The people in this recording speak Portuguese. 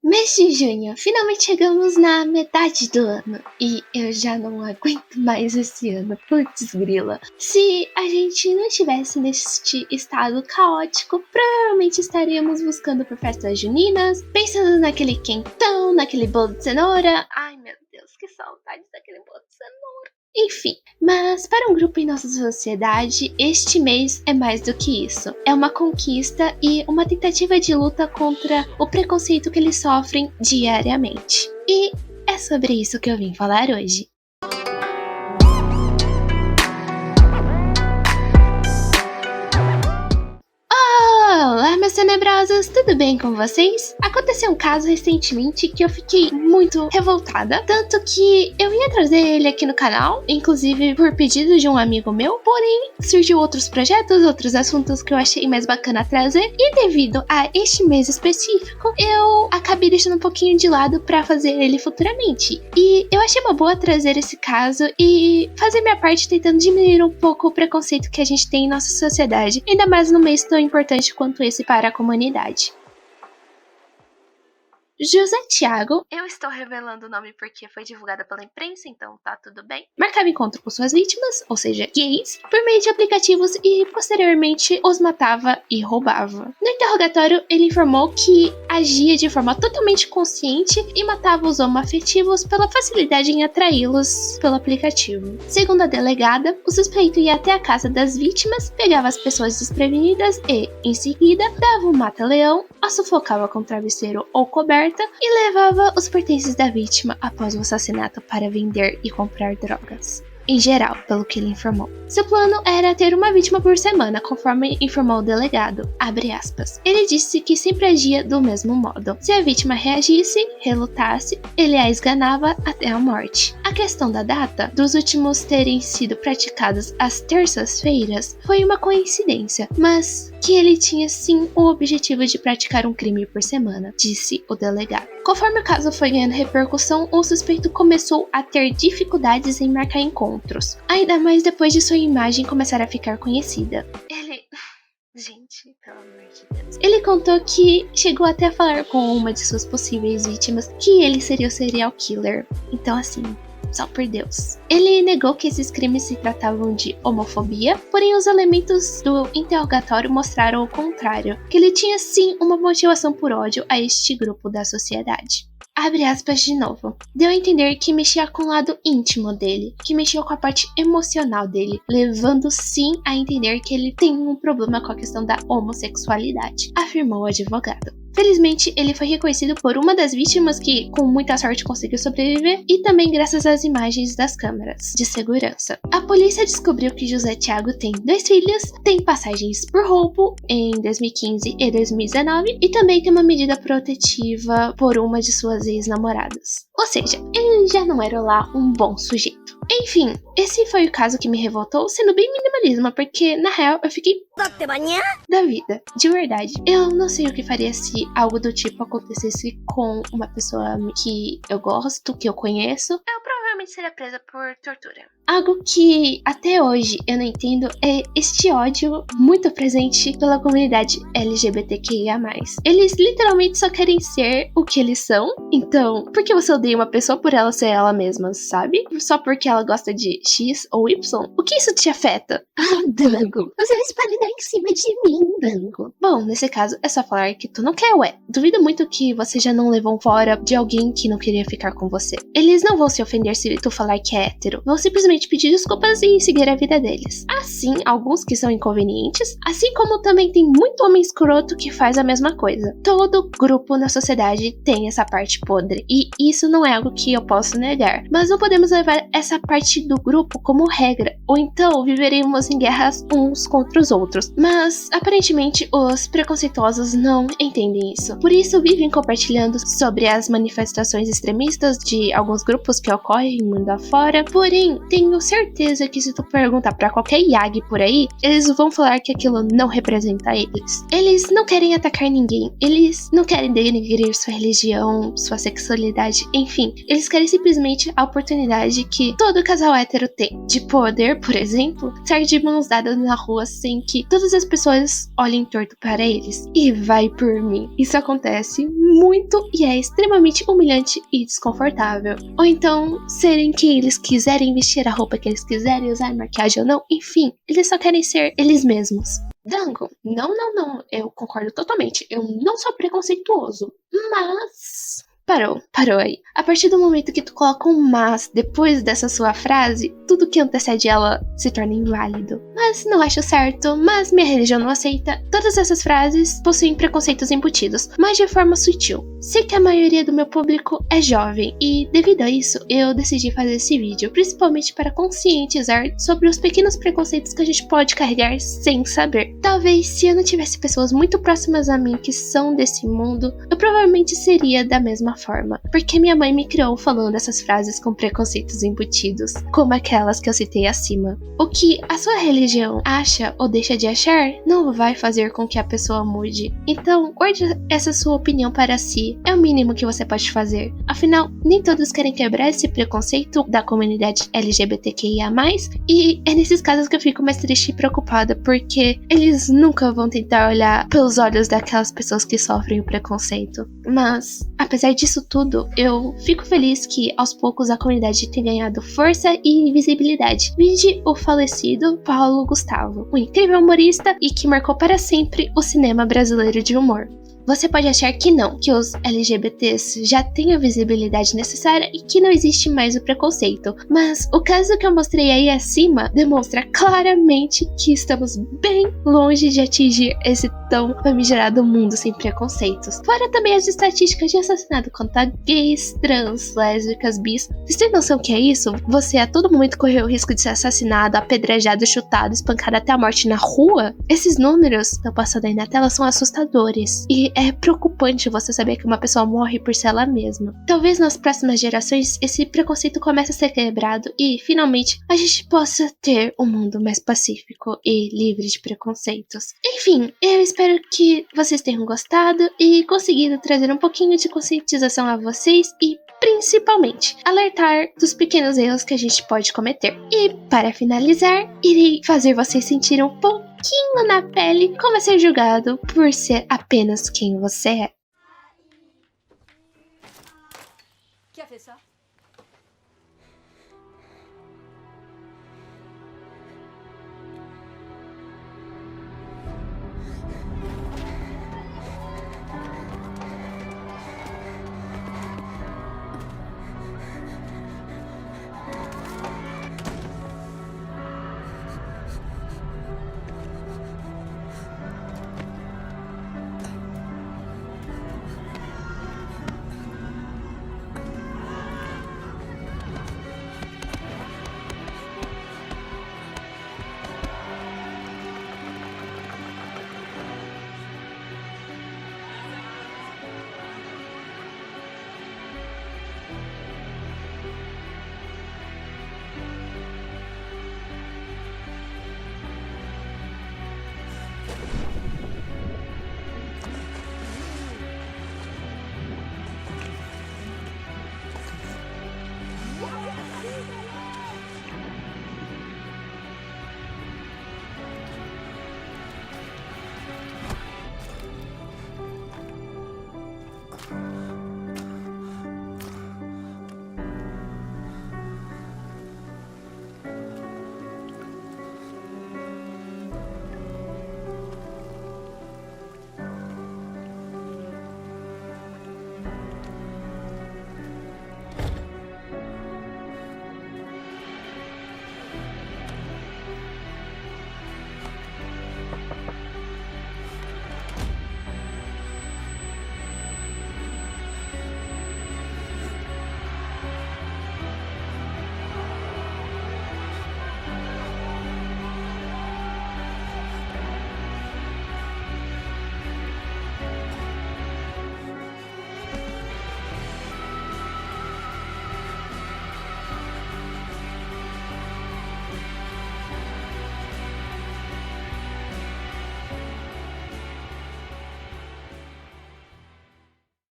Mês de junho, finalmente chegamos na metade do ano e eu já não aguento mais esse ano, putz grila. Se a gente não estivesse neste estado caótico, provavelmente estaríamos buscando por festas juninas, pensando naquele quentão, naquele bolo de cenoura. Ai meu Deus, que saudade daquele bolo de cenoura. Enfim, mas para um grupo em nossa sociedade, este mês é mais do que isso. É uma conquista e uma tentativa de luta contra o preconceito que eles sofrem diariamente. E é sobre isso que eu vim falar hoje. Olá, meus tenebrosos, tudo bem com vocês? Aconteceu um caso recentemente que eu fiquei muito revoltada, tanto que eu ia trazer ele aqui no canal, inclusive por pedido de um amigo meu, porém surgiu outros projetos, outros assuntos que eu achei mais bacana trazer, e devido a este mês específico, eu acabei deixando um pouquinho de lado pra fazer ele futuramente. E eu achei uma boa trazer esse caso e fazer minha parte tentando diminuir um pouco o preconceito que a gente tem em nossa sociedade, ainda mais num mês tão importante quanto esse para a comunidade. José Thiago, eu estou revelando o nome porque foi divulgada pela imprensa, então tá tudo bem, marcava encontro com suas vítimas, ou seja, gays, por meio de aplicativos e posteriormente os matava e roubava. No interrogatório, ele informou que agia de forma totalmente consciente e matava os homoafetivos pela facilidade em atraí-los pelo aplicativo. Segundo a delegada, o suspeito ia até a casa das vítimas, pegava as pessoas desprevenidas e, em seguida, dava um mata-leão, a sufocava com travesseiro ou coberta e levava os pertences da vítima após o assassinato para vender e comprar drogas. Em geral, pelo que ele informou. Seu plano era ter uma vítima por semana, conforme informou o delegado. Abre aspas. Ele disse que sempre agia do mesmo modo. Se a vítima reagisse, relutasse, ele a esganava até a morte. A questão da data, dos últimos terem sido praticados às terças-feiras, foi uma coincidência, mas que ele tinha sim o objetivo de praticar um crime por semana, disse o delegado. Conforme o caso foi ganhando repercussão, o suspeito começou a ter dificuldades em marcar encontros, ainda mais depois de sua imagem começar a ficar conhecida. Gente, pelo amor de Deus. Ele contou que chegou até a falar com uma de suas possíveis vítimas que ele seria o serial killer. Então assim, só por Deus. Ele negou que esses crimes se tratavam de homofobia, porém os elementos do interrogatório mostraram o contrário, que ele tinha sim uma motivação por ódio a este grupo da sociedade. Abre aspas de novo. Deu a entender que mexia com o lado íntimo dele, que mexia com a parte emocional dele, levando sim a entender que ele tem um problema com a questão da homossexualidade, afirmou o advogado. Felizmente, ele foi reconhecido por uma das vítimas que, com muita sorte, conseguiu sobreviver e também graças às imagens das câmeras de segurança. A polícia descobriu que José Thiago tem 2 filhos, tem passagens por roubo em 2015 e 2019 e também tem uma medida protetiva por uma de suas ex-namoradas. Ou seja, ele já não era lá um bom sujeito. Enfim, esse foi o caso que me revoltou, sendo bem minimalismo, porque na real eu fiquei da vida, de verdade. Eu não sei o que faria se algo do tipo acontecesse com uma pessoa que eu gosto, que eu conheço. Eu provavelmente seria presa por tortura. Algo que até hoje eu não entendo é este ódio muito presente pela comunidade LGBTQIA+. Eles literalmente só querem ser o que eles são, então por que você odeia uma pessoa por ela ser ela mesma, sabe? Só porque ela gosta de X ou Y? O que isso te afeta? Dango, você vai dar em cima de mim, Dango. Bom, nesse caso é só falar que tu não quer, ué. Duvido muito que você já não levou fora de alguém que não queria ficar com você. Eles não vão se ofender se tu falar que é hétero, vão simplesmente pedir desculpas e seguir a vida deles. Assim, alguns que são inconvenientes, assim como também tem muito homem escroto que faz a mesma coisa. Todo grupo na sociedade tem essa parte podre, e isso não é algo que eu posso negar. Mas não podemos levar essa parte do grupo como regra, ou então viveremos em guerras uns contra os outros. Mas, aparentemente, os preconceituosos não entendem isso. Por isso, vivem compartilhando sobre as manifestações extremistas de alguns grupos que ocorrem mundo afora. Porém, tenho certeza que se tu perguntar pra qualquer Yagi por aí, eles vão falar que aquilo não representa eles. Eles não querem atacar ninguém, eles não querem denegrir sua religião, sua sexualidade, enfim, eles querem simplesmente a oportunidade que todo casal hétero tem, de poder, por exemplo, sair de mãos dadas na rua sem que todas as pessoas olhem torto para eles. E vai por mim, isso acontece muito e é extremamente humilhante e desconfortável. Ou então, serem quem eles quiserem, vestir a roupa que eles quiserem, usar maquiagem ou não, enfim, eles só querem ser eles mesmos. Dango, não, eu concordo totalmente, eu não sou preconceituoso, mas... Parou aí. A partir do momento que tu coloca um mas depois dessa sua frase, tudo que antecede ela se torna inválido. Mas não acho certo, mas minha religião não aceita. Todas essas frases possuem preconceitos embutidos, mas de forma sutil. Sei que a maioria do meu público é jovem e, devido a isso, eu decidi fazer esse vídeo, principalmente para conscientizar sobre os pequenos preconceitos que a gente pode carregar sem saber. Talvez se eu não tivesse pessoas muito próximas a mim que são desse mundo, eu provavelmente seria da mesma forma, porque minha mãe me criou falando essas frases com preconceitos embutidos, como aquelas que eu citei acima. O que a sua religião acha ou deixa de achar não vai fazer com que a pessoa mude. Então, guarde essa sua opinião para si, é o mínimo que você pode fazer. Afinal, nem todos querem quebrar esse preconceito da comunidade LGBTQIA+, e é nesses casos que eu fico mais triste e preocupada, porque eles nunca vão tentar olhar pelos olhos daquelas pessoas que sofrem o preconceito. Mas, apesar disso tudo, eu fico feliz que aos poucos a comunidade tem ganhado força e visibilidade. Vide o falecido Paulo Gustavo, um incrível humorista e que marcou para sempre o cinema brasileiro de humor. Você pode achar que não, que os LGBTs já têm a visibilidade necessária e que não existe mais o preconceito, mas o caso que eu mostrei aí acima demonstra claramente que estamos bem longe de atingir esse tão famigerado mundo sem preconceitos. Fora também as estatísticas de assassinato contra gays, trans, lésbicas, bis. Vocês têm noção que é isso? Você a todo momento correu o risco de ser assassinado, apedrejado, chutado, espancado até a morte na rua? Esses números que estão passando aí na tela são assustadores e é preocupante você saber que uma pessoa morre por ser ela mesma. Talvez nas próximas gerações esse preconceito comece a ser quebrado e, finalmente, a gente possa ter um mundo mais pacífico e livre de preconceitos. Enfim, eu espero que vocês tenham gostado e conseguido trazer um pouquinho de conscientização a vocês e, principalmente, alertar dos pequenos erros que a gente pode cometer. E, para finalizar, irei fazer vocês sentirem um pouquinho na pele como é ser julgado por ser apenas quem você é. Qui a fait ça?